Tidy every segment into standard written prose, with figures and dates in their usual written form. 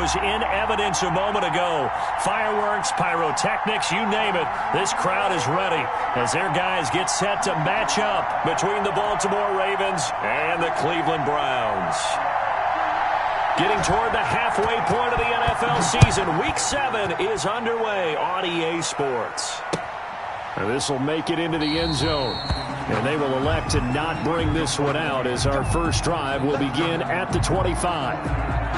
was in evidence a moment ago. Fireworks, pyrotechnics, you name it. This crowd is ready as their guys get set to match up between the Baltimore Ravens and the Cleveland Browns. Getting toward the halfway point of the NFL season, Week 7 is underway on EA Sports. And this will make it into the end zone. And they will elect to not bring this one out as our first drive will begin at the 25.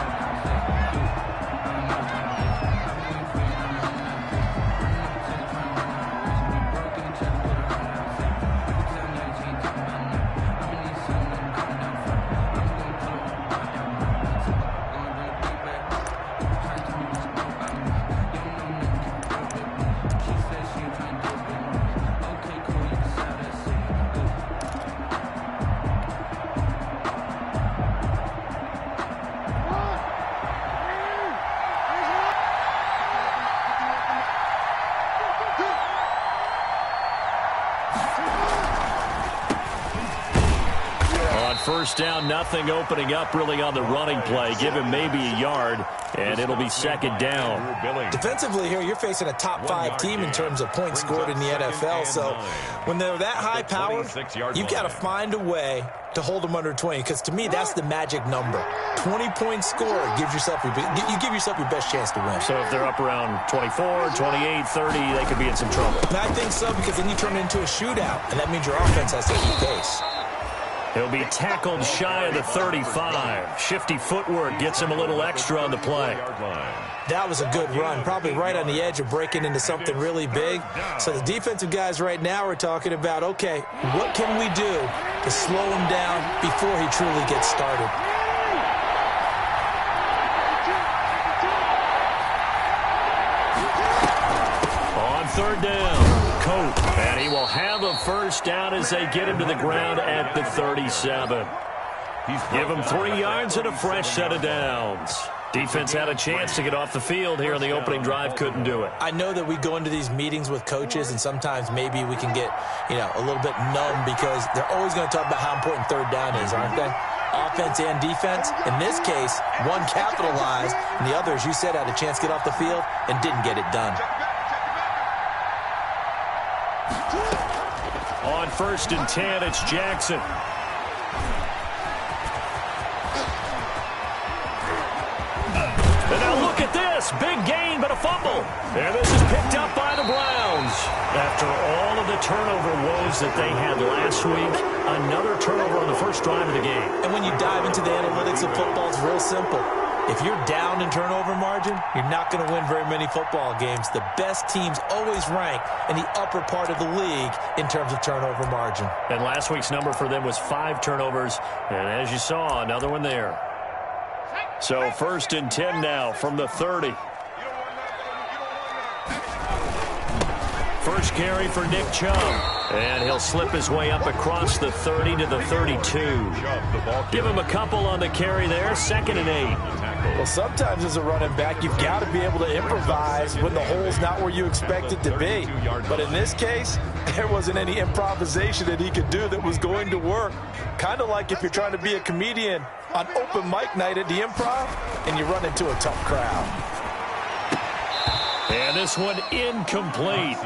First down, nothing opening up really on the running play. Give him maybe a yard, and it'll be second down. Defensively here, you're facing a top 5 team in terms of points scored in the NFL. So when they're that high powered, you've got to find a way to hold them under 20, because to me, that's the magic number. 20-point score gives yourself you give yourself your best chance to win. So if they're up around 24, 28, 30, they could be in some trouble. And I think so, because then you turn it into a shootout, and that means your offense has to keep pace. He'll be tackled shy of the 35. Shifty footwork gets him a little extra on the play. That was a good run, probably right on the edge of breaking into something really big. So the defensive guys right now are talking about, okay, what can we do to slow him down before he truly gets started? On third down. Coat, and he will have a first down as they get him to the ground at the 37. Give him 3 yards and a fresh set of downs. Defense had a chance to get off the field here on the opening drive, couldn't do it. I know that we go into these meetings with coaches, and sometimes maybe we can get, a little bit numb because they're always going to talk about how important third down is, aren't they? Offense and defense. In this case, one capitalized, and the other, as you said, had a chance to get off the field and didn't get it done. On 1st and 10, it's Jackson. And now look at this. Big gain, but a fumble. And this is picked up by the Browns. After all of the turnover woes that they had last week, another turnover on the first drive of the game. And when you dive into the analytics of football, it's real simple. If you're down in turnover margin, you're not going to win very many football games. The best teams always rank in the upper part of the league in terms of turnover margin. And last week's number for them was 5 turnovers. And as you saw, another one there. So 1st and 10 now from the 30. First carry for Nick Chubb. And he'll slip his way up across the 30 to the 32. Give him a couple on the carry there. 2nd and 8. Well, sometimes as a running back, you've got to be able to improvise when the hole's not where you expect it to be. But in this case, there wasn't any improvisation that he could do that was going to work. Kind of like if you're trying to be a comedian on open mic night at the Improv and you run into a tough crowd. And this one incomplete.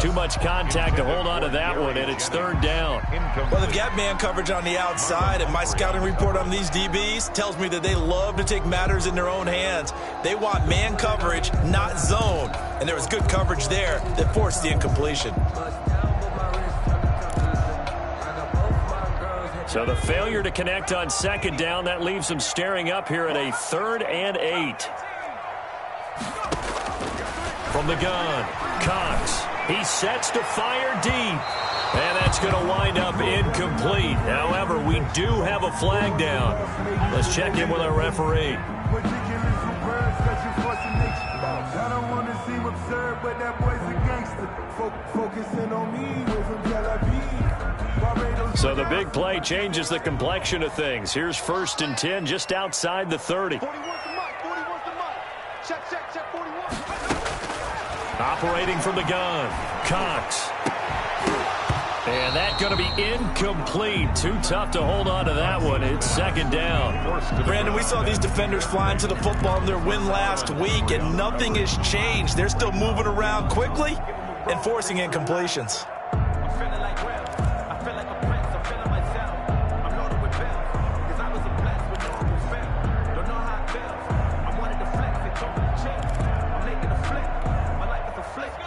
Too much contact to hold on to that one, and it's 3rd down. Well, they've got man coverage on the outside, and my scouting report on these DBs tells me that they love to take matters in their own hands. They want man coverage, not zone. And there was good coverage there that forced the incompletion. So the failure to connect on 2nd down, that leaves them staring up here at a 3rd and 8. From the gun, Cox. He sets to fire deep. And that's going to wind up incomplete. However, we do have a flag down. Let's check in with our referee. So the big play changes the complexion of things. Here's 1st and 10 just outside the 30. Operating from the gun, Cox. And that's going to be incomplete. Too tough to hold on to that one. It's second down. Brandon, we saw these defenders flying to the football in their win last week, and nothing has changed. They're still moving around quickly and forcing incompletions.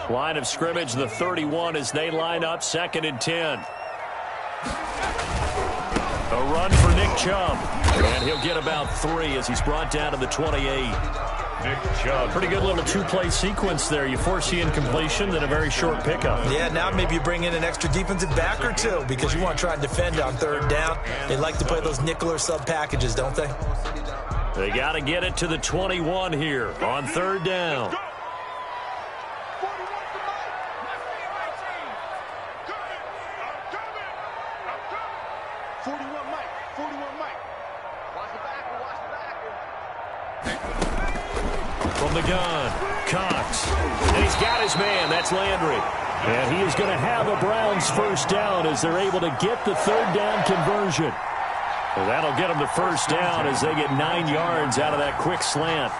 Line of scrimmage, the 31 as they line up, 2nd and 10. A run for Nick Chubb. And he'll get about 3 as he's brought down to the 28. Nick Chubb. Pretty good little two-play sequence there. You force the incompletion, then a very short pickup. Yeah, now maybe you bring in an extra defensive back or two because you want to try and defend on 3rd down. They like to play those nickel or sub packages, don't they? They got to get it to the 21 here on 3rd down. From the gun, Cox. And he's got his man. That's Landry. And he is going to have a Browns first down as they're able to get the 3rd down conversion. Well, that'll get them the first down as they get 9 yards out of that quick slant.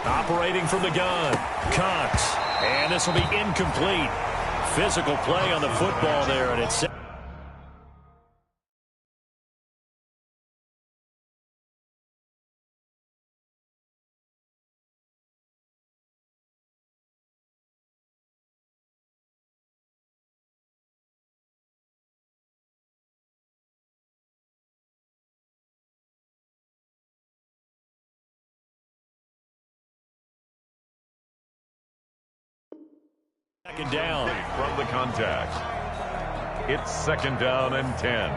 Operating from the gun, Cox. And this will be incomplete. Physical play on the football there, and it's... Second down. From the contact. It's 2nd down and 10.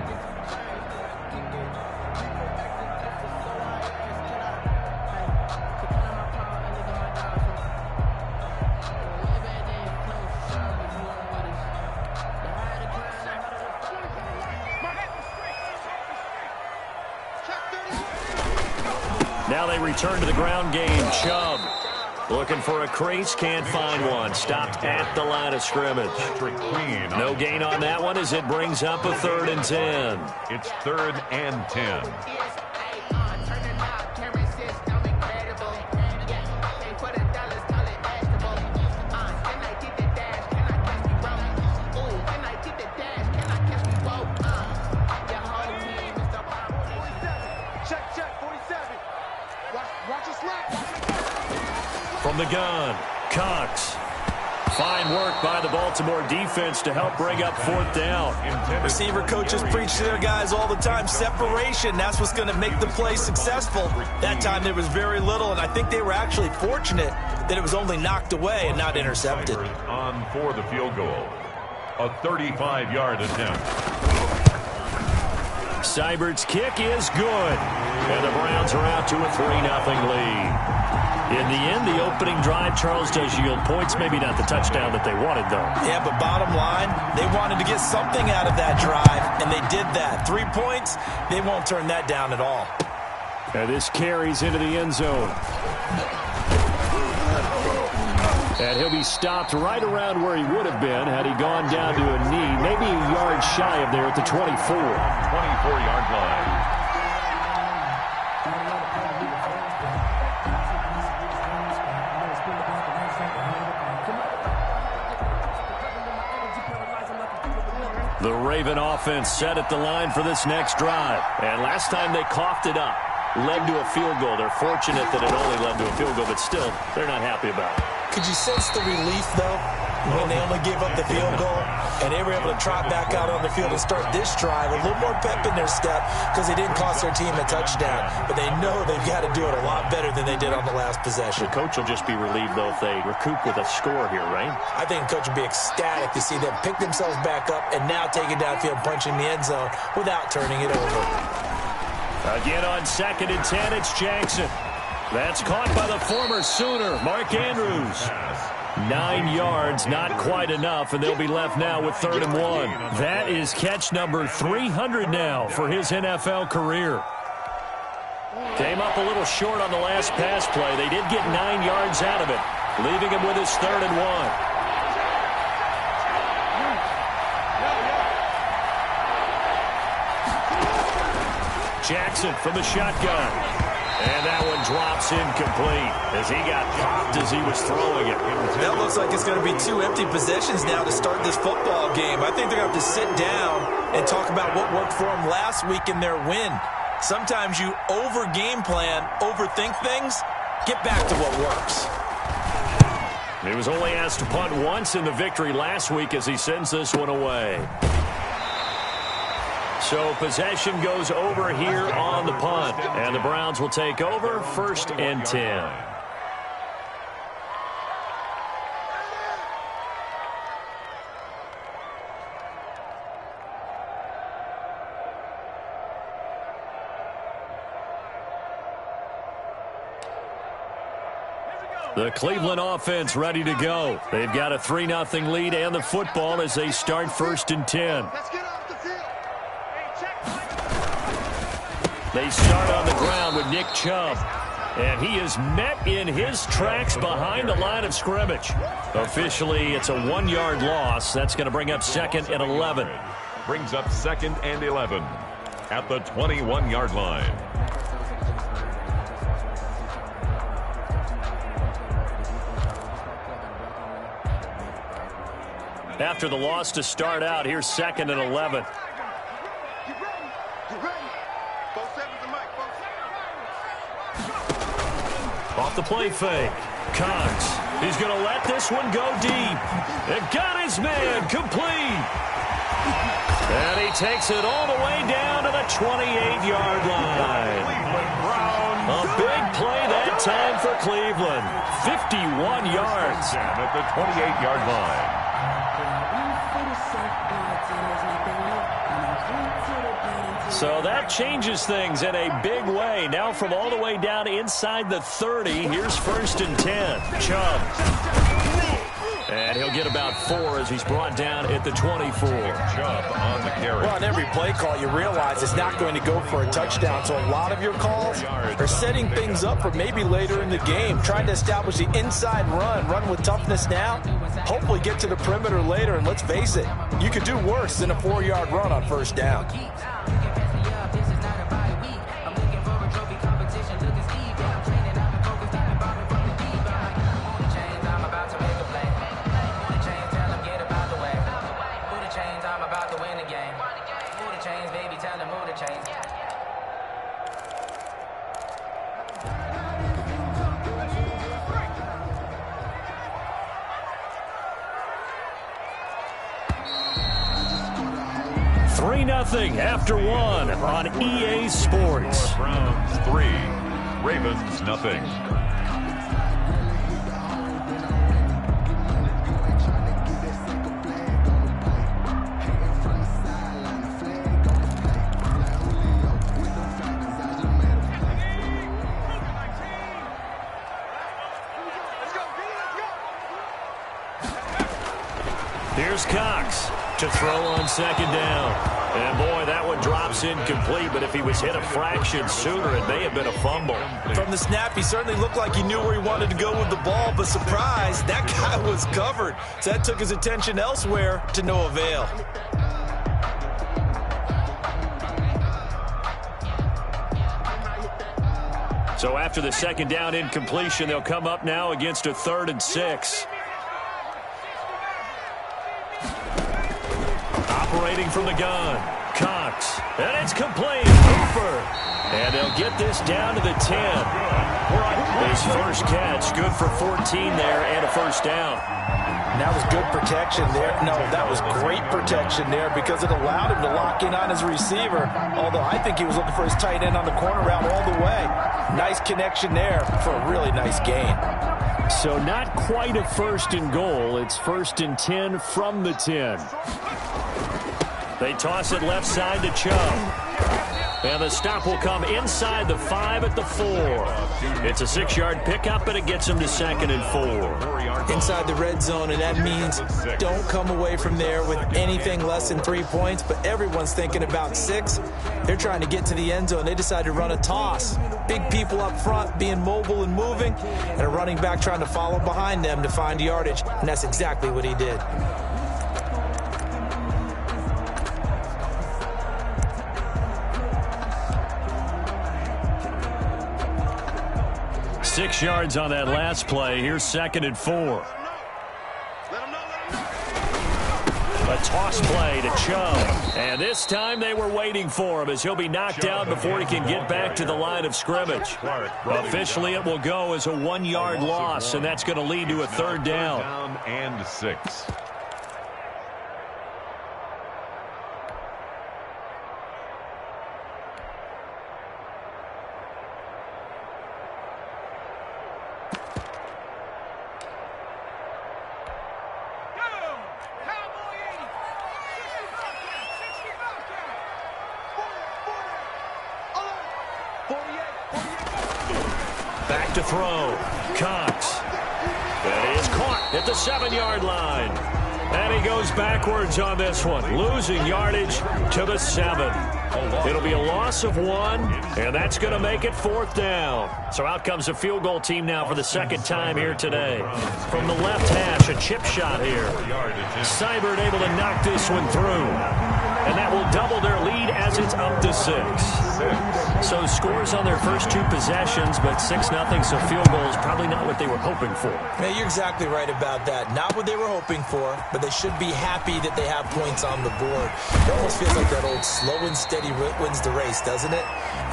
Now they return to the ground game. Chubb looking for a crease, can't find one. Stopped at the line of scrimmage. No gain on that one as it brings up a 3rd and 10. It's 3rd and 10. From the gun, Cox. Fine work by the Baltimore defense to help bring up 4th down. Receiver coaches preach to their guys all the time. Separation, that's what's going to make the play successful. That time there was very little, and I think they were actually fortunate that it was only knocked away and not intercepted. On for the field goal. A 35-yard attempt. Seibert's kick is good. And the Browns are out to a 3-0 lead. In the end, the opening drive, Charles, does yield points. Maybe not the touchdown that they wanted, though. Yeah, but bottom line, they wanted to get something out of that drive, and they did that. 3 points, they won't turn that down at all. And this carries into the end zone. And he'll be stopped right around where he would have been had he gone down to a knee, maybe a yard shy of there at the 24. 24-yard line. The Raven offense set at the line for this next drive. And last time they coughed it up, led to a field goal. They're fortunate that it only led to a field goal, but still, they're not happy about it. Could you sense the relief, though, when they only gave up the field goal and they were able to trot back out on the field and start this drive? A little more pep in their step because they didn't cost their team a touchdown, but they know they've got to do it a lot better than they did on the last possession. The coach will just be relieved, though, if they recoup with a score here, right? I think the coach will be ecstatic to see them pick themselves back up and now take it downfield, punching the end zone without turning it over. Again on 2nd and 10, it's Jackson. That's caught by the former Sooner, Mark Andrews. 9 yards, not quite enough, and they'll be left now with 3rd and 1. That is catch number 300 now for his NFL career. Came up a little short on the last pass play. They did get 9 yards out of it, leaving him with his 3rd and 1. Jackson from the shotgun. And that one drops incomplete as he got popped as he was throwing it. That looks like it's going to be 2 empty possessions now to start this football game. I think they're going to have to sit down and talk about what worked for them last week in their win. Sometimes you over-game plan, overthink things, get back to what works. He was only asked to punt once in the victory last week as he sends this one away. So possession goes over here on the punt, and the Browns will take over 1st and 10. The Cleveland offense ready to go. They've got a 3-0 lead and the football as they start 1st and 10. They start on the ground with Nick Chubb. And he is met in his tracks behind the line of scrimmage. Officially, it's a 1-yard loss. That's going to bring up 2nd and 11. Brings up 2nd and 11 at the 21-yard line. After the loss to start out, here's 2nd and 11. Off the play fake. Cox. He's going to let this one go deep. And got his man complete. And he takes it all the way down to the 28-yard line. A big play that time for Cleveland. 51 yards. At the 28-yard line. So that changes things in a big way. Now from all the way down inside the 30, here's 1st and 10. Chubb. And he'll get about 4 as he's brought down at the 24. Chubb on the carry. Well, on every play call, you realize it's not going to go for a touchdown. So a lot of your calls are setting things up for maybe later in the game, trying to establish the inside run with toughness now, hopefully get to the perimeter later. And let's face it, you could do worse than a 4-yard run on 1st down. Nothing after 1 on EA Sports. Browns 3, Ravens nothing. Here's Cox to throw on 2nd down. And, boy, that one drops incomplete, but if he was hit a fraction sooner, it may have been a fumble. From the snap, he certainly looked like he knew where he wanted to go with the ball, but surprise, that guy was covered. So that took his attention elsewhere to no avail. So after the 2nd down incompletion, they'll come up now against a 3rd and 6. Operating from the gun, Cox, and it's complete. Hooper, and they'll get this down to the 10. His first catch, good for 14 there and a 1st down. And that was good protection there. No, that was great protection there because it allowed him to lock in on his receiver, although I think he was looking for his tight end on the corner route all the way. Nice connection there for a really nice gain. So not quite a 1st and goal. It's 1st and 10 from the 10. They toss it left side to Chubb. And the stop will come inside the 5 at the 4. It's a 6-yard pickup, and it gets him to 2nd and 4. Inside the red zone, and that means don't come away from there with anything less than 3 points, but everyone's thinking about 6. They're trying to get to the end zone. They decide to run a toss. Big people up front being mobile and moving, and a running back trying to follow behind them to find yardage, and that's exactly what he did. Six yards on that last play. Here's 2nd and 4. A toss play to Chubb. And this time they were waiting for him as he'll be knocked down before he can get back to the line of scrimmage. Officially, it will go as a 1-yard loss, and that's going to lead to a 3rd down. And 6. Back to throw. Cox. That is caught at the 7-yard line. And he goes backwards on this one, losing yardage to the 7. It'll be a loss of 1, and that's going to make it 4th down. So out comes a field goal team now for the 2nd time here today. From the left hash, a chip shot here. Seibert able to knock this one through. And that will double their lead as it's up to 6. So scores on their first 2 possessions, but 6-0, so field goal is probably not what they were hoping for. Yeah, you're exactly right about that. Not what they were hoping for, but they should be happy that they have points on the board. It almost feels like that old slow and steady wins the race, doesn't it?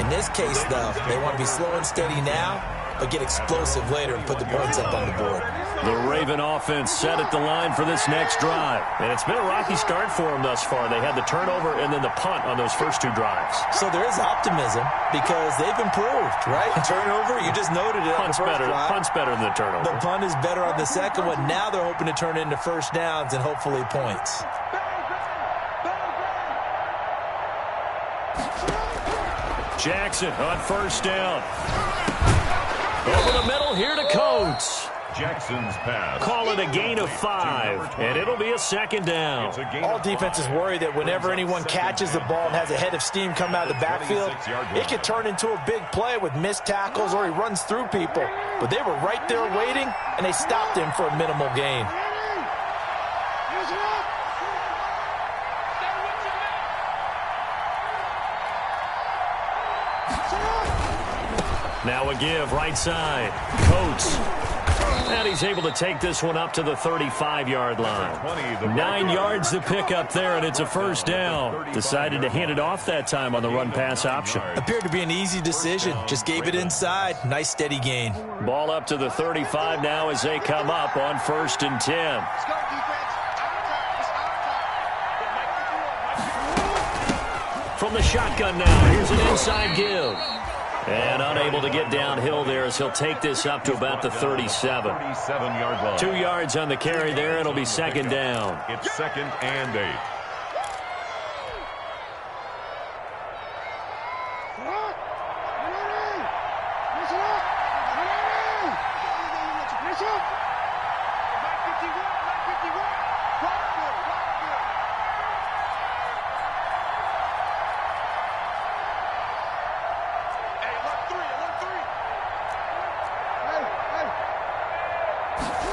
In this case, though, they want to be slow and steady now, but get explosive later and put the points up on the board. The Raven offense set at the line for this next drive. And it's been a rocky start for them thus far. They had the turnover and then the punt on those first 2 drives. So there is optimism because they've improved, right? Turnover, you just noted it. Punt's better than the turnover. The punt is better on the second one. Now they're hoping to turn it into first downs and hopefully points. Jackson on first down. Over the middle here to Coates. Jackson's pass. Call it a gain of 5, and it'll be a 2nd down. All defenses worry that whenever anyone catches the ball and has a head of steam come out of the backfield, it could turn into a big play with missed tackles or he runs through people. But they were right there waiting, and they stopped him for a minimal gain. Now a give right side. Coates. And he's able to take this one up to the 35-yard line. 9 yards to pick up there, and it's a first down. Decided to hand it off that time on the run-pass option. Appeared to be an easy decision. Just gave it inside. Nice steady gain. Ball up to the 35 now as they come up on 1st and 10. From the shotgun now, here's an inside give. And unable to get downhill there as he'll take this up to about the 37. 37-yard line. 2 yards on the carry there. It'll be 2nd down. It's 2nd and 8.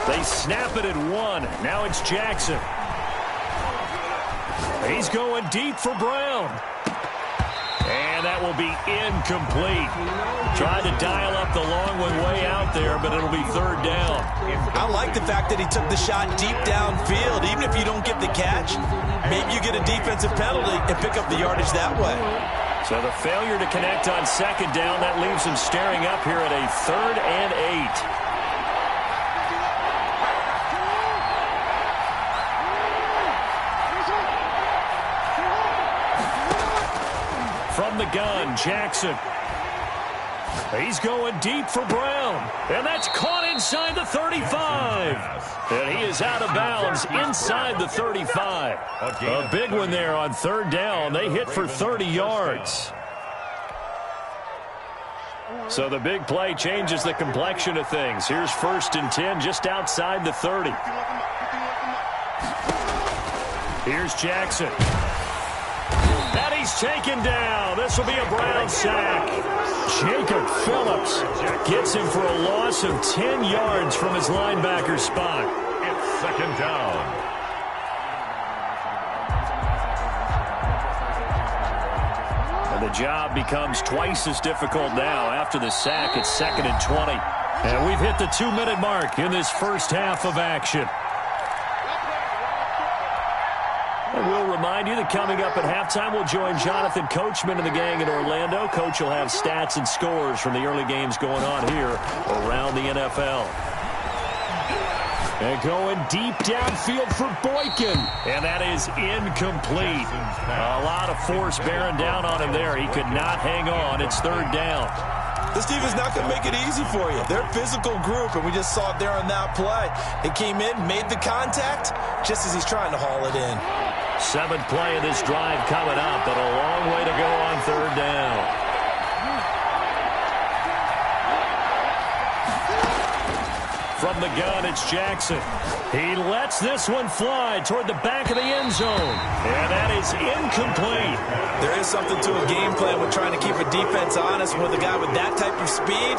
They snap it at 1. Now it's Jackson. He's going deep for Brown. And that will be incomplete. Tried to dial up the long one way out there, but it'll be 3rd down. I like the fact that he took the shot deep downfield. Even if you don't get the catch, maybe you get a defensive penalty and pick up the yardage that way. So the failure to connect on 2nd down, that leaves him staring up here at a 3rd and 8. From the gun, Jackson. He's going deep for Brown. And that's caught inside the 35. And he is out of bounds inside the 35. A big one there on 3rd down. They hit for 30 yards. So the big play changes the complexion of things. Here's 1st and 10 just outside the 30. Here's Jackson. And he's taken down. This will be a Brown sack. Jacob Phillips gets him for a loss of 10 yards from his linebacker spot. It's 2nd down. And the job becomes twice as difficult now. After the sack, it's 2nd and 20. And we've hit the 2-minute mark in this first half of action. And we'll remind you that coming up at halftime, we'll join Jonathan Coachman and the gang in Orlando. Coach will have stats and scores from the early games going on here around the NFL. And going deep downfield for Boykin. And that is incomplete. A lot of force bearing down on him there. He could not hang on. It's 3rd down. This team is not going to make it easy for you. They're a physical group, and we just saw it there on that play. They came in, made the contact, just as he's trying to haul it in. 7th play of this drive coming up, but a long way to go on 3rd down. From the gun, it's Jackson. He lets this one fly toward the back of the end zone. And that is incomplete. There is something to a game plan with trying to keep a defense honest. With a guy with that type of speed,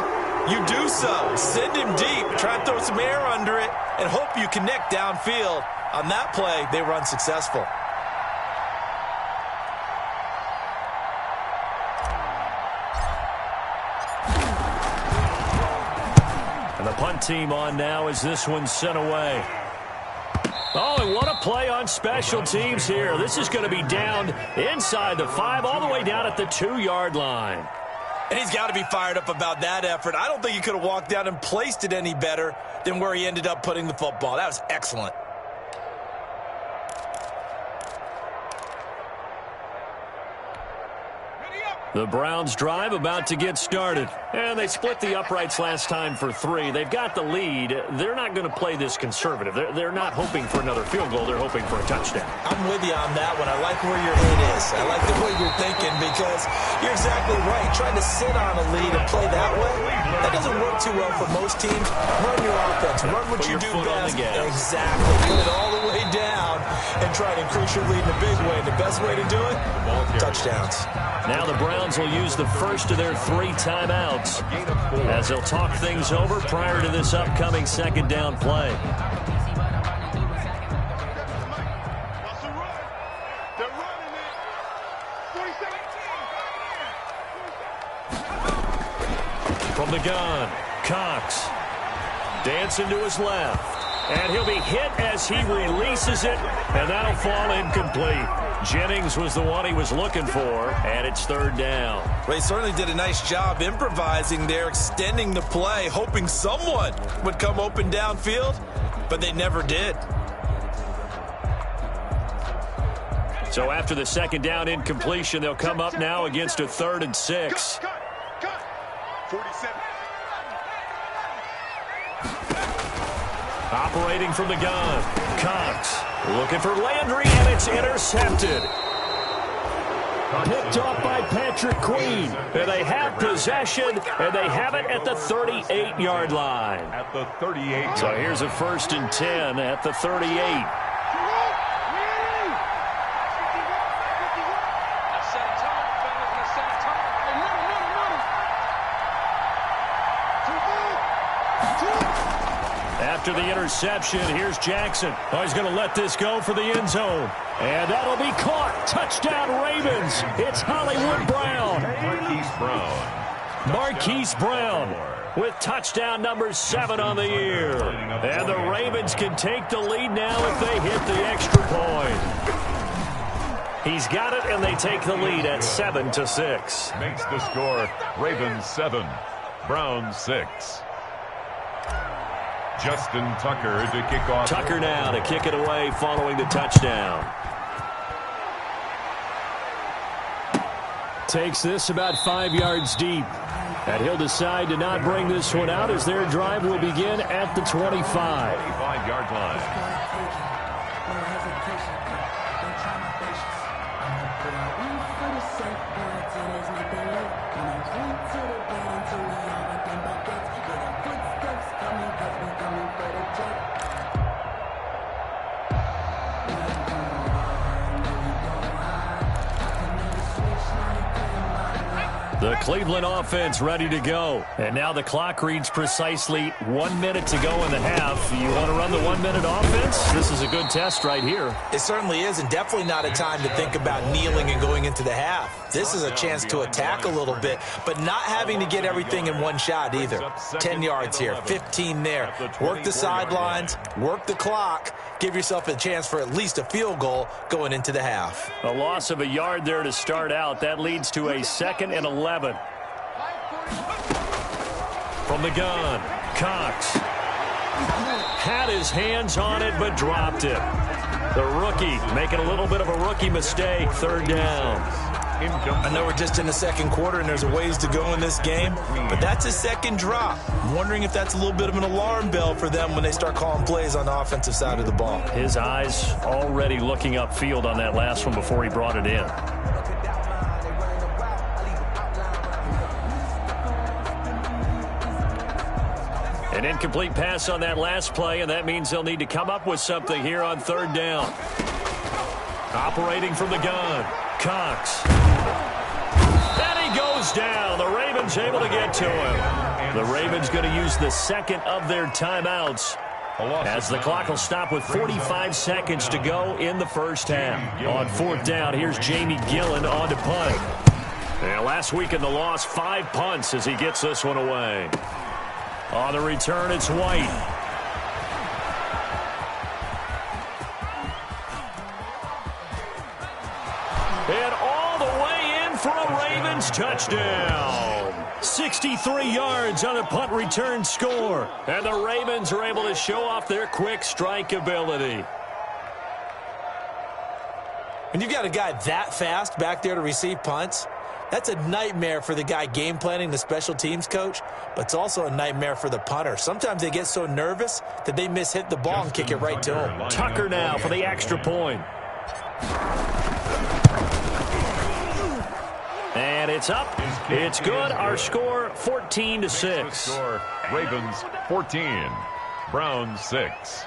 you do so. Send him deep. Try and throw some air under it and hope you connect downfield. On that play, they were unsuccessful. And the punt team on now as this one's sent away. Oh, and what a play on special teams here. This is going to be down inside the 5, all the way down at the 2-yard line. And he's got to be fired up about that effort. I don't think he could have walked down and placed it any better than where he ended up putting the football. That was excellent. The Browns drive about to get started. And they split the uprights last time for 3. They've got the lead. They're not going to play this conservative. They're not hoping for another field goal. They're hoping for a touchdown. I'm with you on that one. I like where your head is. I like the way you're thinking because you're exactly right. Trying to sit on a lead and play that way, that doesn't work too well for most teams. Run your offense. Run what you do best. Exactly. Put it all the way down and try to increase your lead in a big way. The best way to do it, touchdowns. Now the Browns will use the first of their 3 timeouts as they'll talk things over prior to this upcoming 2nd down play. From the gun, Cox dancing to his left. And he'll be hit as he releases it, and that'll fall incomplete. Jennings was the one he was looking for, and it's 3rd down. Well, he certainly did a nice job improvising there, extending the play, hoping someone would come open downfield, but they never did. So after the 2nd down incompletion, they'll come up now against a 3rd and 6. Cut. 47. Operating from the gun, Cox looking for Landry, and it's intercepted. Picked off by Patrick Queen. And they have possession, and they have it at the 38-yard line. At the 38. So here's a 1st and 10 at the 38. After the interception, here's Jackson. Oh, he's going to let this go for the end zone. And that'll be caught. Touchdown, Ravens. It's Hollywood Brown. Marquise Brown with touchdown number 7 on the year. And the Ravens can take the lead now if they hit the extra point. He's got it, and they take the lead at 7-6. Makes the score Ravens 7, Browns 6. Justin Tucker to kick off. Tucker now to kick it away following the touchdown. Takes this about 5 yards deep. And he'll decide to not bring this one out as their drive will begin at the 25. 25-yard line. Cleveland offense ready to go. And now the clock reads precisely 1 minute to go in the half. You want to run the 1 minute offense? This is a good test right here. It certainly is, and definitely not a time to think about kneeling and going into the half. This is a chance to attack a little bit, but not having to get everything in one shot either. 10 yards here, 15 there. Work the sidelines, work the clock, give yourself a chance for at least a field goal going into the half. A loss of a yard there to start out. That leads to a 2nd and 11. From the gun, Cox had his hands on it but dropped it. The rookie making a little bit of a rookie mistake. 3rd down. I know we're just in the second quarter and there's a ways to go in this game, but that's a second drop. I'm wondering if that's a little bit of an alarm bell for them when they start calling plays on the offensive side of the ball. His eyes already looking upfield on that last one before he brought it in. An incomplete pass on that last play, and that means they'll need to come up with something here on 3rd down. Operating from the gun, Cox. And he goes down. The Ravens able to get to him. The Ravens going to use the 2nd of their timeouts as the clock will stop with 45 seconds to go in the first half. On 4th down, here's Jamie Gillen on to punt. And last week in the loss, 5 punts as he gets this one away. On the return, it's White. And all the way in for a Ravens touchdown. 63 yards on a punt return score. And the Ravens are able to show off their quick strike ability. When you've got a guy that fast back there to receive punts, that's a nightmare for the guy game planning, the special teams coach, but it's also a nightmare for the punter. Sometimes they get so nervous that they hit the ball and kick it right to him. Tucker now for the extra point. And it's up. It's good. Our score 14-6. Ravens 14, Browns 6.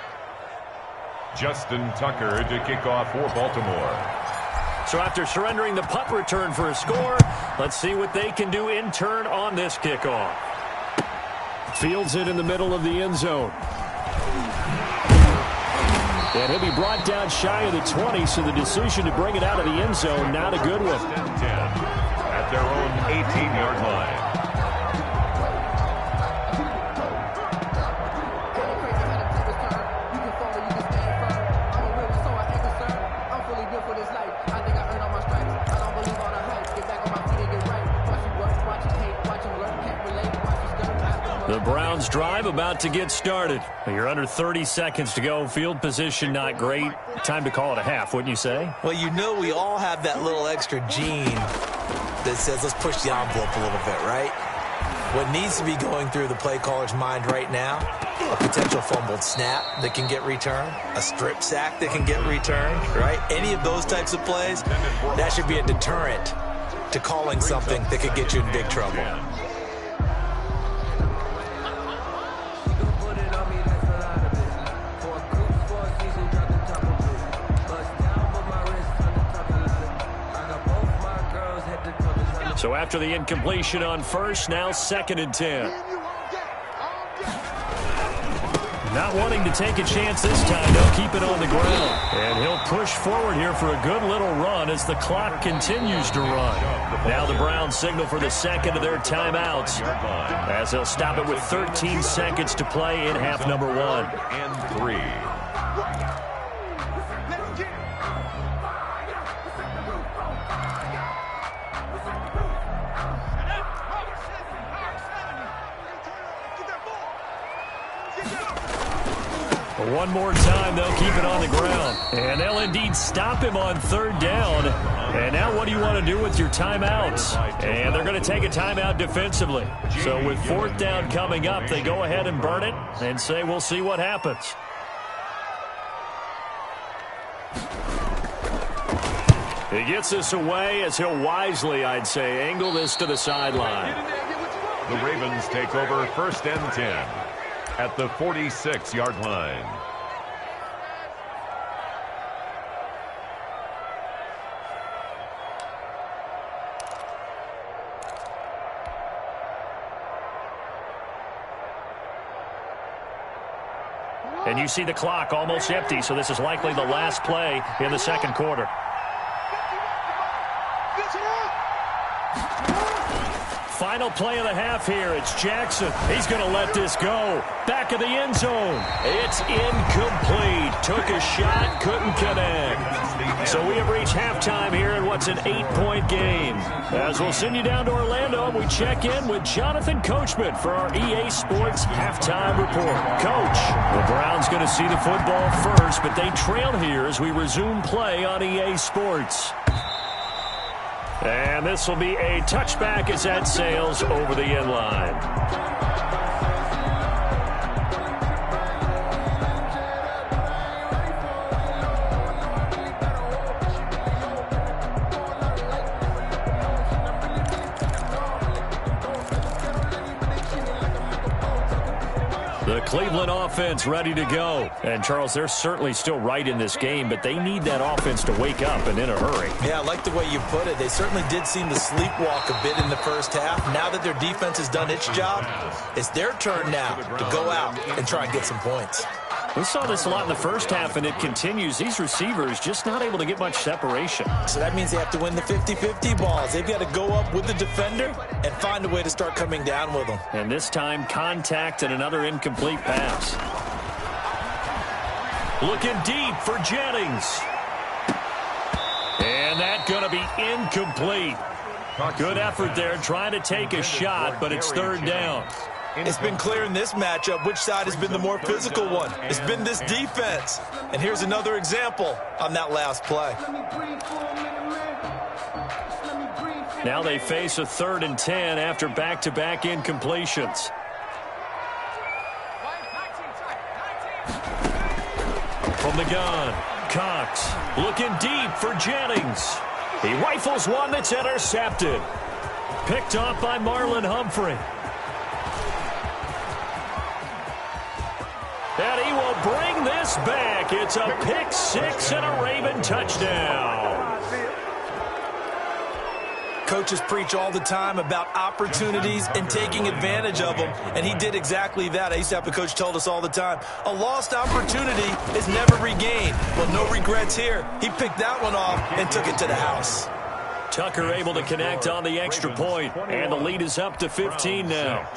Justin Tucker to kick off for Baltimore. So after surrendering the punt return for a score, let's see what they can do in turn on this kickoff. Fields it in the middle of the end zone. And he'll be brought down shy of the 20, so the decision to bring it out of the end zone, not a good one. 10 at their own 18-yard line. The Browns drive about to get started. You're under 30 seconds to go. Field position not great. Time to call it a half, wouldn't you say? Well, you know we all have that little extra gene that says let's push the envelope a little bit, right? What needs to be going through the play caller's mind right now, a potential fumbled snap that can get returned, a strip sack that can get returned, right? Any of those types of plays, that should be a deterrent to calling something that could get you in big trouble. So after the incompletion on first, now 2nd and 10. Not wanting to take a chance this time, they'll keep it on the ground. And he'll push forward here for a good little run as the clock continues to run. Now the Browns signal for the 2nd of their timeouts as they'll stop it with 13 seconds to play in half number 1. And 3. One more time, they'll keep it on the ground. And they'll indeed stop him on 3rd down. And now what do you want to do with your timeouts? And they're going to take a timeout defensively. So with 4th down coming up, they go ahead and burn it and say we'll see what happens. He gets this away as he'll wisely, I'd say, angle this to the sideline. The Ravens take over 1st and 10 at the 46-yard line. And you see the clock almost empty, so this is likely the last play in the second quarter. Final play of the half here. It's Jackson. He's going to let this go. Back of the end zone. It's incomplete. Took a shot, couldn't connect. So we have reached halftime here in what's an 8-point game. As we'll send you down to Orlando, we check in with Jonathan Coachman for our EA Sports Halftime Report. Coach, the Browns going to see the football first, but they trail here as we resume play on EA Sports. And this will be a touchback as that sails over the end line. The Cleveland offense ready to go. And, Charles, they're certainly still right in this game, but they need that offense to wake up and in a hurry. Yeah, I like the way you put it. They certainly did seem to sleepwalk a bit in the first half. Now that their defense has done its job, it's their turn now to go out and try and get some points. We saw this a lot in the first half, and it continues. These receivers just not able to get much separation. So that means they have to win the 50-50 balls. They've got to go up with the defender and find a way to start coming down with them. And this time, contact and another incomplete pass. Looking deep for Jennings. And that's going to be incomplete. Good effort there, trying to take a shot, but it's third down. It's been clear in this matchup which side has been the more physical one. It's been this defense. And here's another example on that last play. Now they face a 3rd and 10 after back-to-back incompletions. From the gun, Cox looking deep for Jennings. He rifles one that's intercepted. Picked off by Marlon Humphrey. And he will bring this back. It's a pick six and a Raven touchdown. Coaches preach all the time about opportunities and taking advantage of them, and he did exactly that. I used to have a coach told us all the time, a lost opportunity is never regained. Well, no regrets here. He picked that one off and took it to the house. Tucker able to connect on the extra point, and the lead is up to 15 now.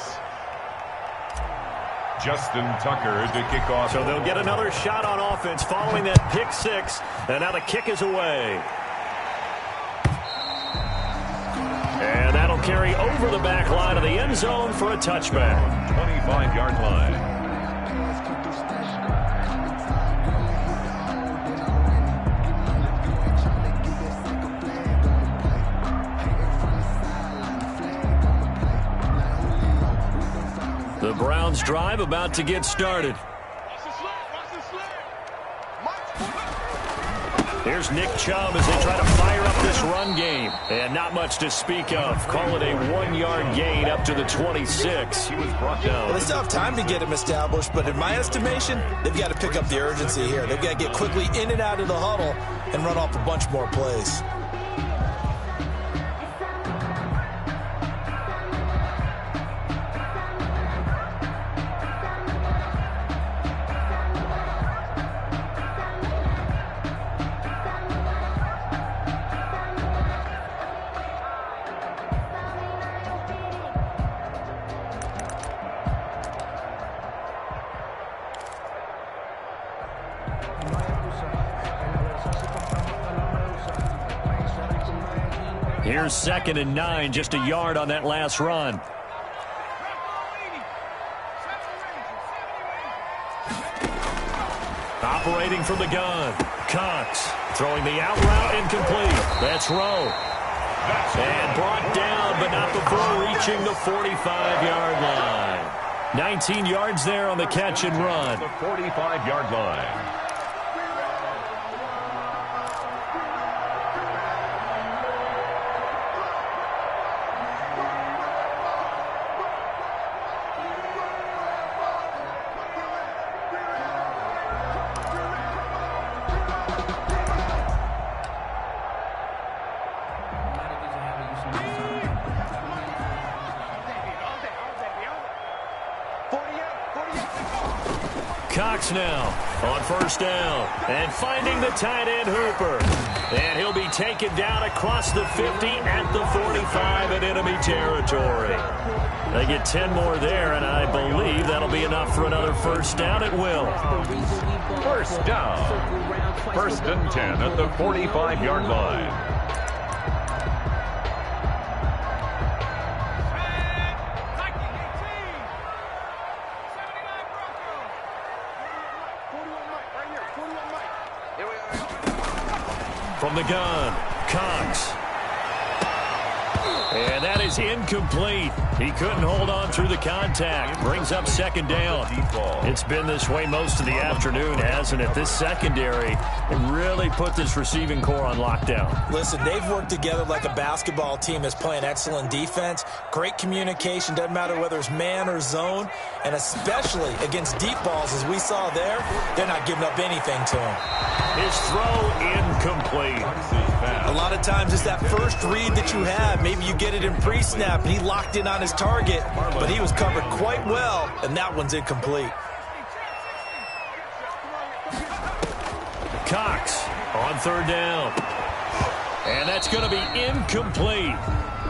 Justin Tucker to kick off. So they'll get another shot on offense following that pick six, and now the kick is away. And that'll carry over the back line of the end zone for a touchback. 25-yard line. The Browns drive about to get started. Here's Nick Chubb as they try to fire up this run game. And not much to speak of. Call it a 1-yard gain up to the 26. He was brought down. Well, they still have time to get him established, but in my estimation, they've got to pick up the urgency here. They've got to get quickly in and out of the huddle and run off a bunch more plays. Here's 2nd and 9, just a yard on that last run. Operating from the gun, Cox throwing the out route incomplete. That's Rowe. And brought down, but not before reaching the 45-yard line. 19 yards there on the catch and run. The 45-yard line. Cox now on first down. And finding the tight end Hooper. And he'll be taken down across the 50 at the 45 in enemy territory. They get 10 more there, and I believe that'll be enough for another first down. It will. First down. First and 10 at the 45-yard line. From the gun, Cox. And that is incomplete. He couldn't hold on through the contact. Brings up second down. It's been this way most of the afternoon, hasn't it? This secondary really put this receiving core on lockdown. Listen, they've worked together like a basketball team that's playing excellent defense. Great communication. Doesn't matter whether it's man or zone. And especially against deep balls, as we saw there, they're not giving up anything to him. His throw incomplete. A lot of times it's that first read that you have. Maybe you get it in pre-snap, and he locked in on his target, but he was covered quite well, and that one's incomplete. Cox on third down. And that's going to be incomplete.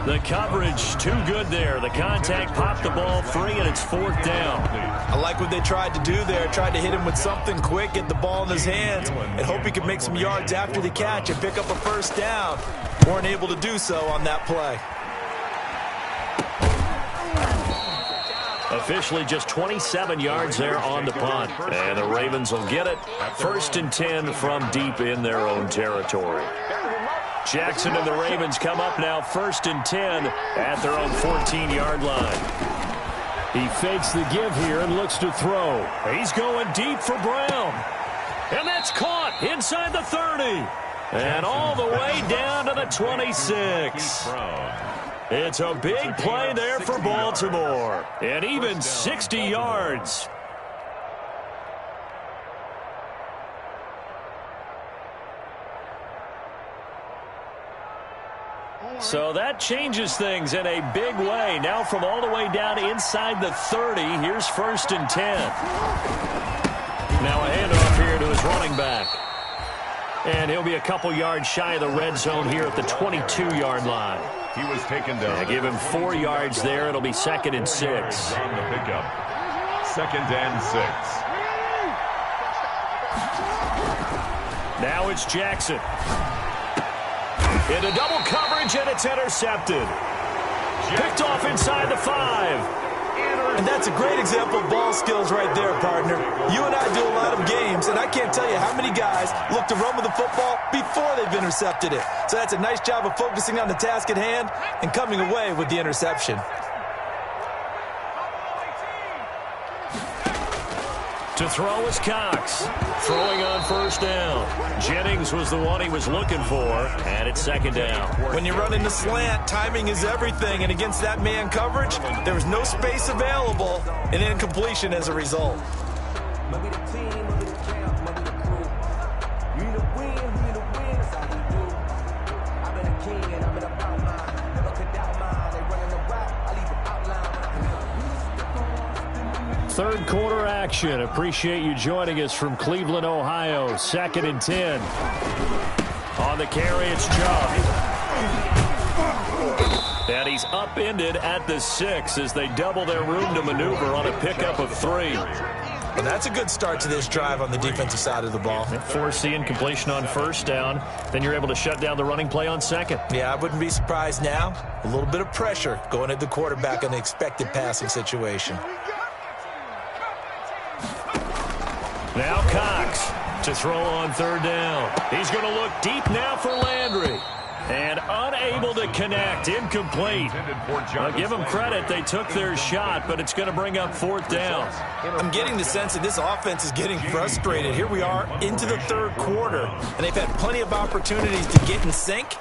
The coverage too good there. The contact popped the ball free, and it's fourth down. I like what they tried to do there. Tried to hit him with something quick, get the ball in his hands, and hope he could make some yards after the catch and pick up a first down. Weren't able to do so on that play. Officially just 27 yards there on the punt. And the Ravens will get it. First and 10 from deep in their own territory. Jackson and the Ravens come up now first and 10 at their own 14-yard line. He fakes the give here and looks to throw. He's going deep for Brown. And that's caught inside the 30. And all the way down to the 26. It's a big play there for Baltimore. And even 60 yards. So that changes things in a big way. Now from all the way down inside the 30, here's first and 10. Now a handoff here to his running back. And he'll be a couple yards shy of the red zone here at the 22-yard line. He was taken down. Give him 4 yards there. It'll be second and 6. On the pickup. Second and 6. Now it's Jackson. Into double coverage, and it's intercepted. Picked off inside the 5. And that's a great example of ball skills right there, partner. You and I do a lot of games, and I can't tell you how many guys look to run with the football before they've intercepted it. So that's a nice job of focusing on the task at hand and coming away with the interception. To throw is Cox. Throwing on first down. Jennings was the one he was looking for, and it's second down. When you run in the slant, timing is everything, and against that man coverage, there was no space available, and incompletion as a result. Third quarter action. Appreciate you joining us from Cleveland, Ohio. Second and 10. On the carry, it's Chubb. And he's upended at the 6 as they double their room to maneuver on a pickup of 3. And that's a good start to this drive on the defensive side of the ball. Force the incompletion on first down. Then you're able to shut down the running play on second. Yeah, I wouldn't be surprised now. A little bit of pressure going at the quarterback in the expected passing situation. Now Cox to throw on third down. He's going to look deep now for Landry. And unable to connect. Incomplete. I'll give them credit. They took their shot, but it's going to bring up fourth down. I'm getting the sense that this offense is getting frustrated. Here we are into the third quarter, and they've had plenty of opportunities to get in sync.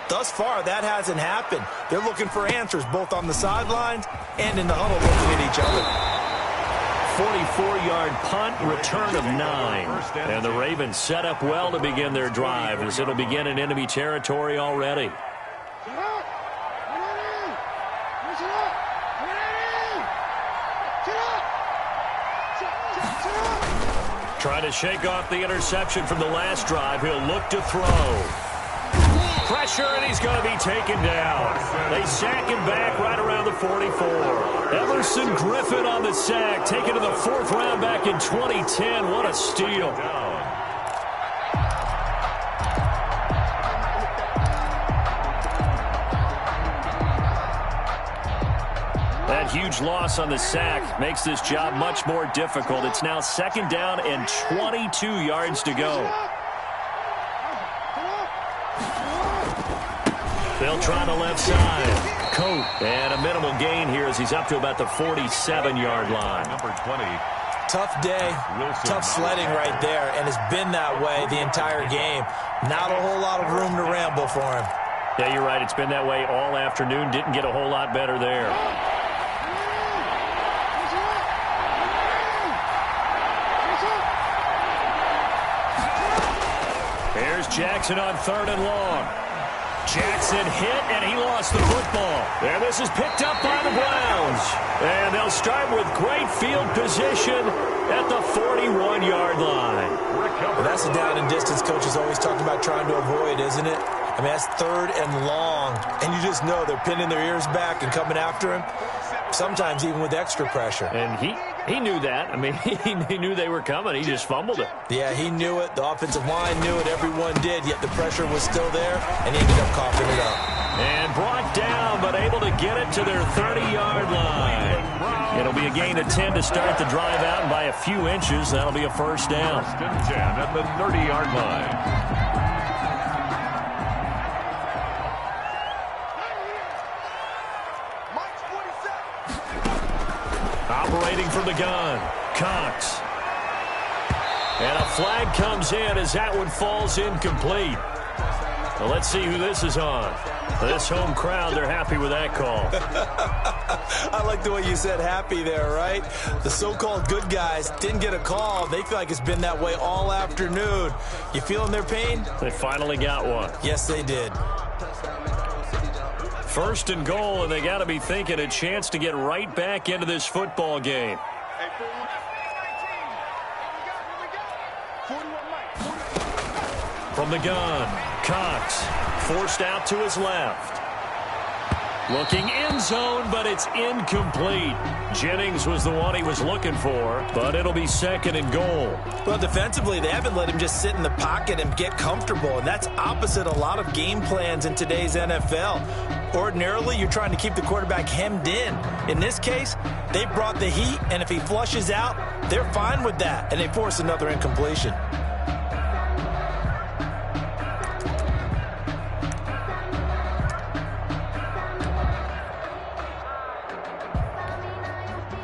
Thus far, that hasn't happened. They're looking for answers both on the sidelines and in the huddle looking at each other. 44-yard punt, return of 9. And the Ravens set up well to begin their drive as it'll begin in enemy territory already. Trying to shake off the interception from the last drive. He'll look to throw. Pressure, and he's going to be taken down. They sack him back right around the 44. Everson Griffin on the sack, taken to the 4th round back in 2010. What a steal. That huge loss on the sack makes this job much more difficult. It's now 2nd down and 22 yards to go. They'll try the left side. Coat. And a minimal gain here as he's up to about the 47-yard line. Number 20. Tough day, tough sledding right there, and it's been that way the entire game. Not a whole lot of room to ramble for him. Yeah, you're right. It's been that way all afternoon. Didn't get a whole lot better there. Here's Jackson on 3rd and long. Jackson hit, and he lost the football. And this is picked up by the Browns. And they'll start with great field position at the 41-yard line. Well, that's the down and distance coaches always talk about trying to avoid, isn't it? I mean, that's 3rd and long. And you just know they're pinning their ears back and coming after him, sometimes even with extra pressure. And he knew that. I mean, he knew they were coming. He just fumbled it. Yeah, he knew it. The offensive line knew it. Everyone did, yet the pressure was still there, and he ended up coughing it up. And brought down, but able to get it to their 30-yard line. It'll be a gain of 10 to start the drive out, and by a few inches, that'll be a 1st down. 1st and 10 at the 30-yard line. Operating from the gun, Cox. And a flag comes in as that one falls incomplete. Well, let's see who this is on. This home crowd, they're happy with that call. I like the way you said happy there, right? The so-called good guys didn't get a call. They feel like it's been that way all afternoon. You feeling their pain? They finally got one. Yes, they did. 1st and goal, and they got to be thinking a chance to get right back into this football game. From the gun, Cox forced out to his left. Looking end zone, but it's incomplete. Jennings was the one he was looking for, but it'll be 2nd and goal. Well, defensively, they haven't let him just sit in the pocket and get comfortable, and that's opposite a lot of game plans in today's NFL. Ordinarily, you're trying to keep the quarterback hemmed in. In this case, they brought the heat, and if he flushes out, they're fine with that, and they force another incompletion.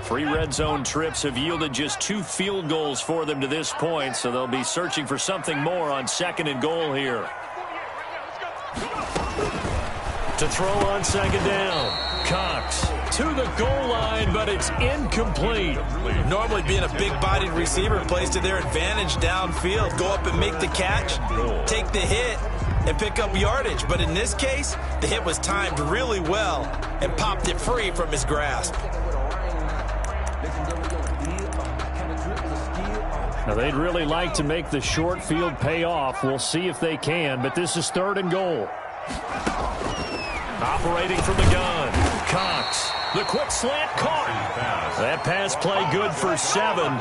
Three red zone trips have yielded just 2 field goals for them to this point, so they'll be searching for something more on 2nd and goal here. To throw on 2nd down, Cox to the goal line, but it's incomplete. Normally being a big-bodied receiver plays to their advantage downfield. Go up and make the catch, take the hit, and pick up yardage. But in this case, the hit was timed really well and popped it free from his grasp. Now, they'd really like to make the short field pay off. We'll see if they can, but this is 3rd and goal. Operating from the gun, Cox. The quick slant caught. That pass play good for 7,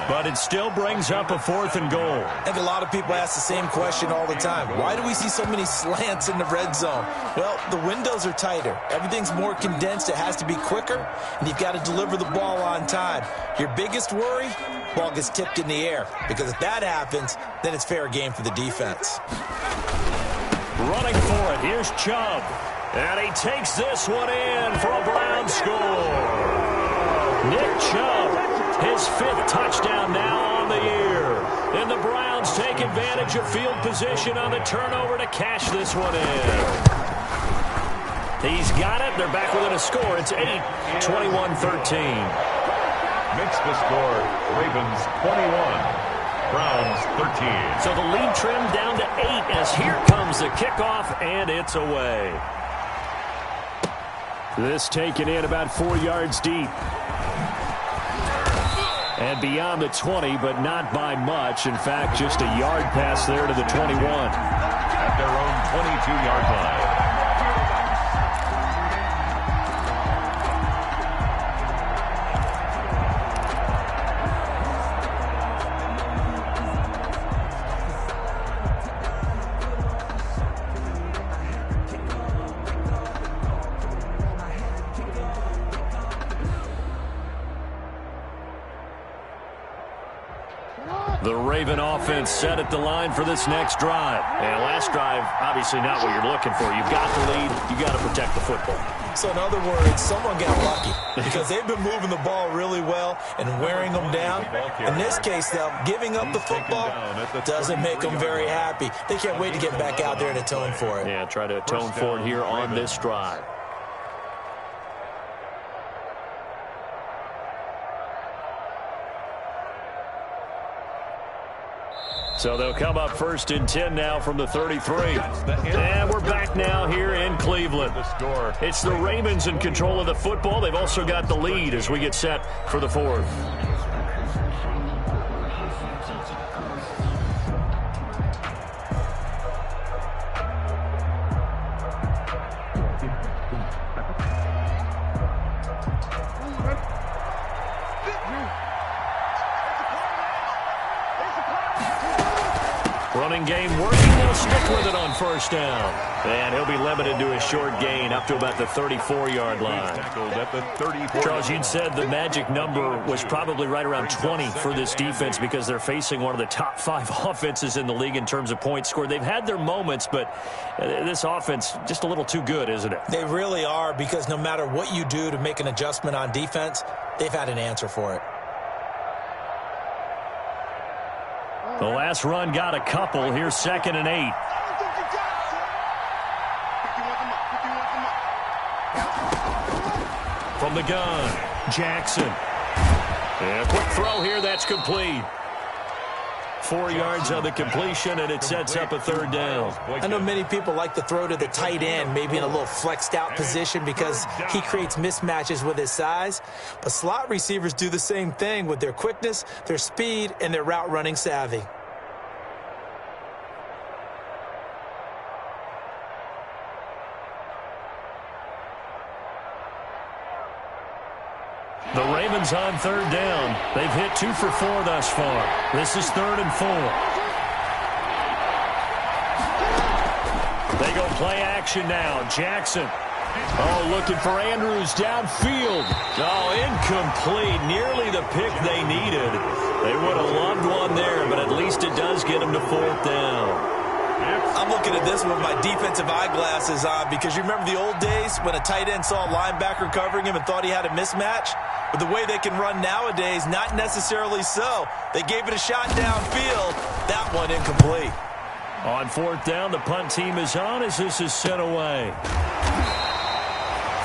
but it still brings up a 4th and goal. I think a lot of people ask the same question all the time. Why do we see so many slants in the red zone? Well, the windows are tighter. Everything's more condensed. It has to be quicker, and you've got to deliver the ball on time. Your biggest worry? Ball gets tipped in the air, because if that happens, then it's fair game for the defense. Running for it, here's Chubb. And he takes this one in for a Brown score. Nick Chubb, his 5th touchdown now on the year. And the Browns take advantage of field position on the turnover to cash this one in. He's got it. They're back within a score. It's 8, 21-13. Makes the score Ravens 21, Browns 13. So the lead trimmed down to 8 as here comes the kickoff, and it's away. This taken in about 4 yards deep. And beyond the 20, but not by much. In fact, just a yard pass there to the 21. At their own 22-yard line. The Raven offense set at the line for this next drive. And last drive, obviously not what you're looking for. You've got the lead. You've got to protect the football. So in other words, someone got lucky because they've been moving the ball really well and wearing them down. In this case, though, giving up the football doesn't make them very happy. They can't wait to get back out there and atone for it. Yeah, try to atone for it here on this drive. So they'll come up 1st and 10 now from the 33. And we're back now here in Cleveland. It's the Ravens in control of the football. They've also got the lead as we get set for the 4th. Running game working. They'll stick with it on 1st down. And he'll be limited to a short gain up to about the 34-yard line. Charles, you'd said the magic number was probably right around 20 for this defense because they're facing one of the top 5 offenses in the league in terms of points scored. They've had their moments, but this offense just a little too good, isn't it? They really are, because no matter what you do to make an adjustment on defense, they've had an answer for it. The last run got a couple. Here's 2nd and 8. From the gun, Jackson. And a quick throw here. That's complete. 4 yards on the completion, and it sets up a 3rd down. I know many people like to throw to the tight end, maybe in a little flexed out position because he creates mismatches with his size. But slot receivers do the same thing with their quickness, their speed, and their route running savvy. The Ravens on 3rd down. They've hit 2 for 4 thus far. This is 3rd and 4. They go play action now. Jackson. Oh, looking for Andrews downfield. Oh, incomplete. Nearly the pick they needed. They would have loved one there, but at least it does get them to 4th down. I'm looking at this with my defensive eyeglasses on because you remember the old days when a tight end saw a linebacker covering him and thought he had a mismatch? But the way they can run nowadays, not necessarily so. They gave it a shot downfield. That one incomplete. On 4th down, the punt team is on as this is sent away.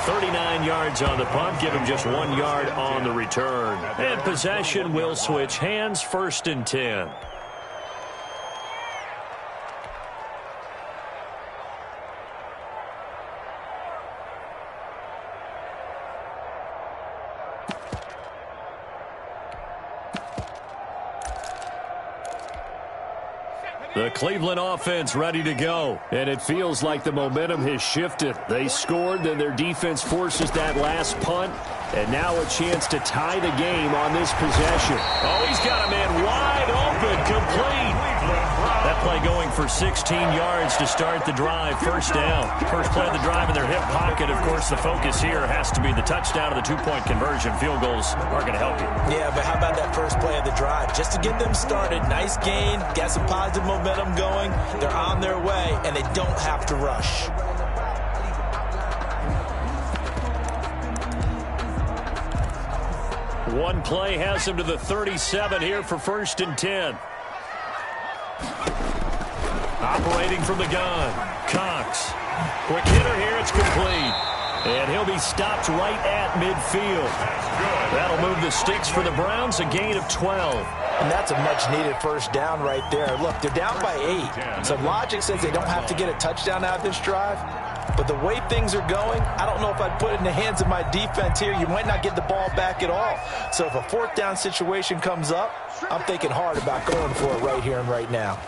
39 yards on the punt, give him just 1 yard on the return. And possession will switch hands, 1st and 10. The Cleveland offense ready to go. And it feels like the momentum has shifted. They scored, then their defense forces that last punt. And now a chance to tie the game on this possession. Oh, he's got a man wide open, complete. That play going for 16 yards to start the drive. 1st down. First play of the drive in their hip pocket. Of course, the focus here has to be the touchdown and the 2-point conversion. Field goals are going to help you. Yeah, but how about that first play of the drive? Just to get them started, nice gain, got some positive momentum going. They're on their way, and they don't have to rush. One play has them to the 37 here for 1st and 10. Operating from the gun, Cox. Quick hitter here, it's complete. And he'll be stopped right at midfield. That'll move the sticks for the Browns, a gain of 12. And that's a much-needed 1st down right there. Look, they're down by 8. So logic says they don't have to get a touchdown out of this drive. But the way things are going, I don't know if I'd put it in the hands of my defense here. You might not get the ball back at all. So if a fourth down situation comes up, I'm thinking hard about going for it right here and right now.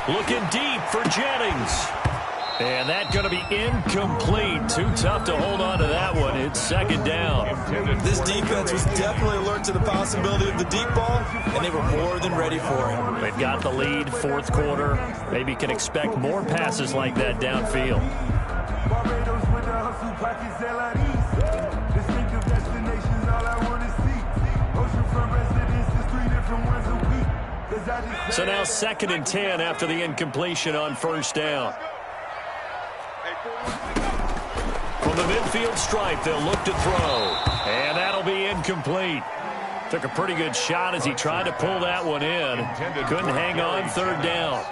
Looking deep for Jennings. And that's going to be incomplete. Too tough to hold on to that one. It's second down. This defense was definitely alert to the possibility of the deep ball, and they were more than ready for it. They've got the lead, fourth quarter. Maybe can expect more passes like that downfield. So now 2nd and 10 after the incompletion on first down. From the midfield stripe, they'll look to throw. And that'll be incomplete. Took a pretty good shot as he tried to pull that one in. Couldn't hang on, third down.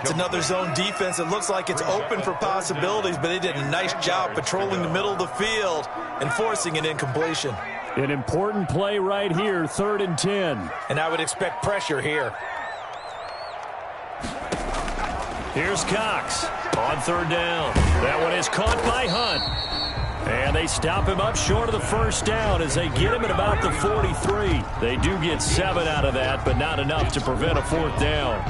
It's another zone defense. It looks like it's open for possibilities, but they did a nice job patrolling the middle of the field and forcing an incompletion. An important play right here, 3rd and 10. And I would expect pressure here. Here's Cox on 3rd down. That one is caught by Hunt. And they stop him up short of the first down as they get him at about the 43. They do get 7 out of that, but not enough to prevent a 4th down.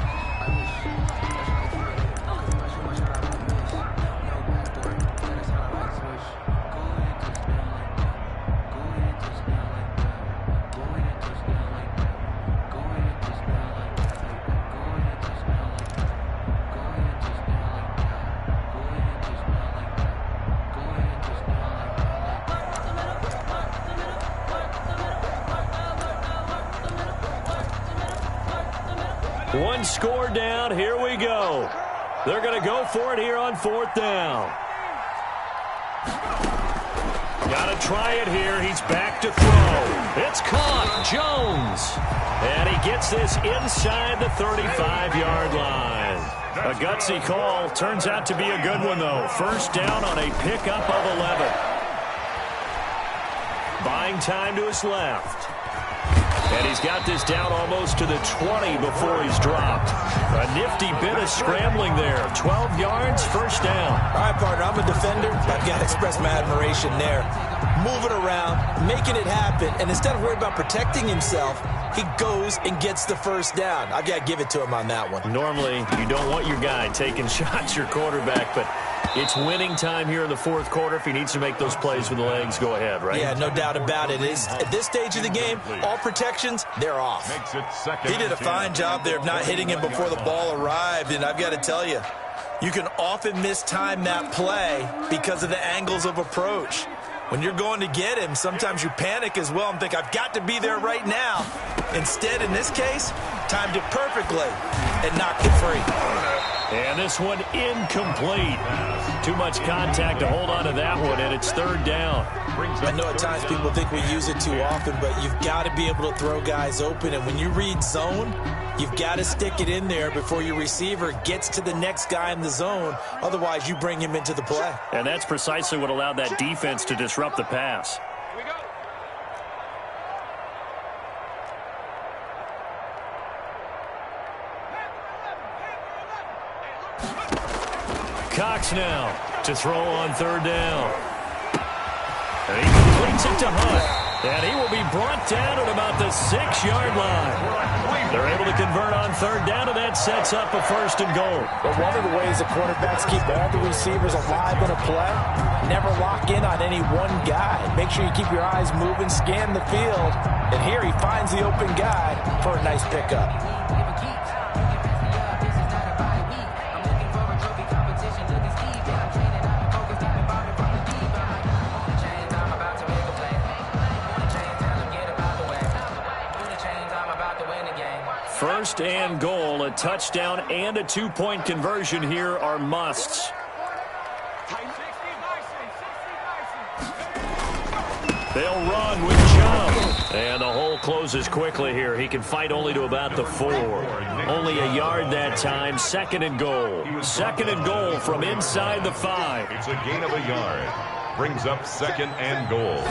One score down. Here we go. They're going to go for it here on 4th down. Got to try it here. He's back to throw. It's caught. Jones. And he gets this inside the 35-yard line. A gutsy call. Turns out to be a good one, though. First down on a pickup of 11. Buying time to his left. And he's got this down almost to the 20 before he's dropped. A nifty bit of scrambling there. 12 yards, first down. All right, partner, I'm a defender. I've got to express my admiration there. Moving around, making it happen, and instead of worrying about protecting himself, he goes and gets the first down. I've got to give it to him on that one. Normally, you don't want your guy taking shots, your quarterback, but it's winning time here in the 4th quarter. If he needs to make those plays with the legs, go ahead, right? Yeah, no doubt about it. At this stage of the game, all protections, they're off. He did a fine job there of not hitting him before the ball arrived, and I've got to tell you, you can often mistime that play because of the angles of approach. When you're going to get him, sometimes you panic as well and think, I've got to be there right now. Instead, in this case, timed it perfectly and knocked it free. And this one incomplete. Too much contact to hold on to that one, and it's 3rd down. I know at times people think we use it too often, but you've got to be able to throw guys open. And when you read zone, you've got to stick it in there before your receiver gets to the next guy in the zone. Otherwise, you bring him into the play. And that's precisely what allowed that defense to disrupt the pass. Cox now to throw on 3rd down. And he completes it to Hunt. And he will be brought down at about the 6-yard line. They're able to convert on 3rd down, and that sets up a 1st and goal. But one of the ways the quarterbacks keep all the receivers alive in a play, never lock in on any one guy. Make sure you keep your eyes moving, scan the field. And here he finds the open guy for a nice pickup. First and goal, a touchdown and a 2-point conversion here are musts. They'll run with jump. And the hole closes quickly here. He can fight only to about the 4. Only a yard that time. 2nd and goal. 2nd and goal from inside the 5. It's a gain of a yard. Brings up 2nd and goal.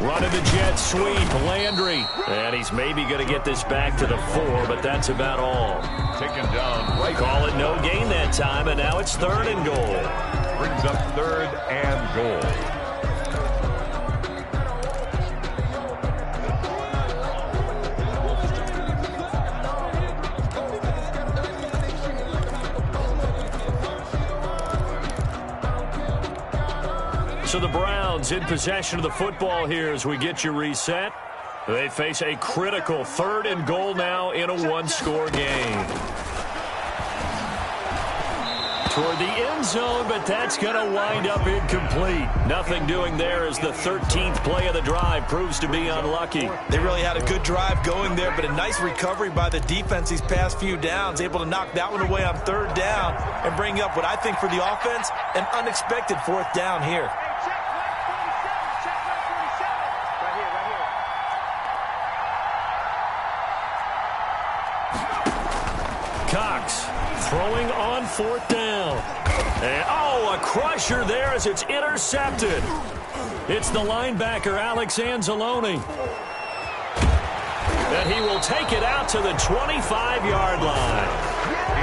Running the jet sweep, Landry. And he's maybe going to get this back to the 4, but that's about all. Taken down right. Call it no gain that time, and now it's 3rd and goal. Brings up 3rd and goal. So the Browns in possession of the football here as we get you reset. They face a critical 3rd and goal now in a 1-score game. Toward the end zone, but that's going to wind up incomplete. Nothing doing there as the 13th play of the drive proves to be unlucky. They really had a good drive going there, but a nice recovery by the defense these past few downs, able to knock that one away on 3rd down and bring up what I think for the offense, an unexpected 4th down here. Cox throwing on 4th down. And, a crusher there as it's intercepted. It's the linebacker, Alex Anzalone. And he will take it out to the 25-yard line.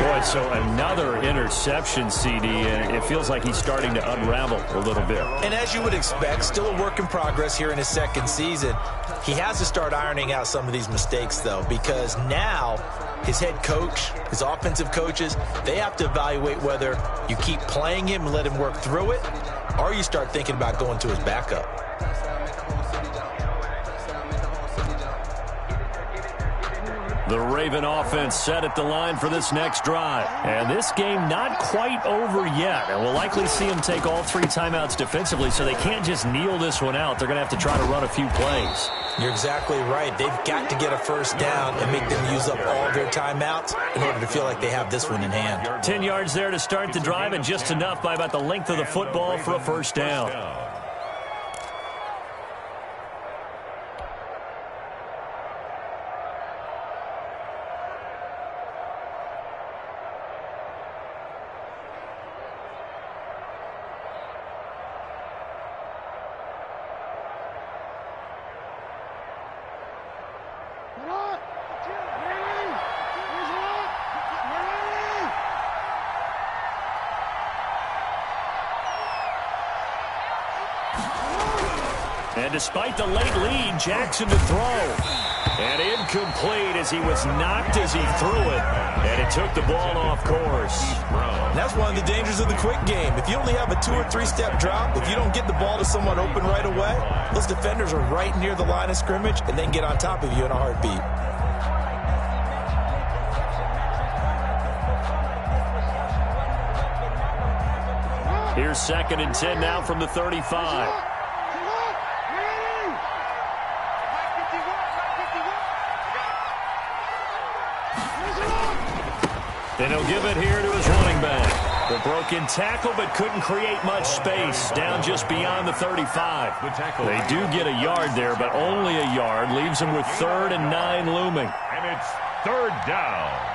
Boy, so another interception, CD, and it feels like he's starting to unravel a little bit. And as you would expect, still a work in progress here in his 2nd season. He has to start ironing out some of these mistakes, though, because now his head coach, his offensive coaches, they have to evaluate whether you keep playing him and let him work through it, or you start thinking about going to his backup. The Raven offense set at the line for this next drive. And this game not quite over yet. And we'll likely see them take all 3 timeouts defensively, so they can't just kneel this one out. They're going to have to try to run a few plays. You're exactly right. They've got to get a 1st down and make them use up all their timeouts in order to feel like they have this one in hand. 10 yards there to start the drive, and just enough by about the length of the football for a 1st down. And despite the late lead, Jackson to throw. And incomplete as he was knocked as he threw it. And it took the ball off course. And that's one of the dangers of the quick game. If you only have a 2- or 3-step drop, if you don't get the ball to someone open right away, those defenders are right near the line of scrimmage, and they can get on top of you in a heartbeat. Here's 2nd and 10 now from the 35. And he'll give it here to his running back. The broken tackle, but couldn't create much space. Down just beyond the 35. They do get a yard there, but only a yard. Leaves them with 3rd and 9 looming. And it's 3rd down.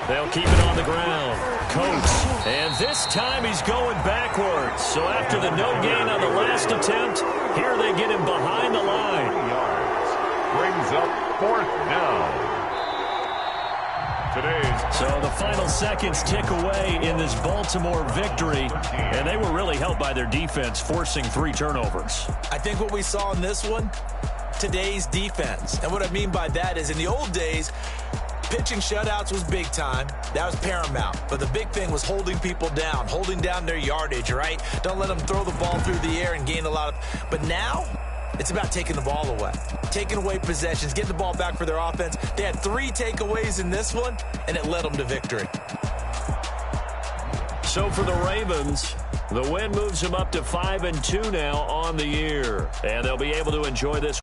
They'll keep it on the ground. Coates. And this time he's going backwards. So after the no gain on the last attempt, here they get him behind the line. Brings up 4th down. So the final seconds tick away in this Baltimore victory. And they were really helped by their defense, forcing 3 turnovers. I think what we saw in this one, today's defense. And what I mean by that is in the old days, pitching shutouts was big time. That was paramount. But the big thing was holding people down, holding down their yardage, right? Don't let them throw the ball through the air and gain a lot of... But now, it's about taking the ball away. Taking away possessions, getting the ball back for their offense. They had 3 takeaways in this one, and it led them to victory. So for the Ravens, the win moves them up to 5-2 now on the year. And they'll be able to enjoy this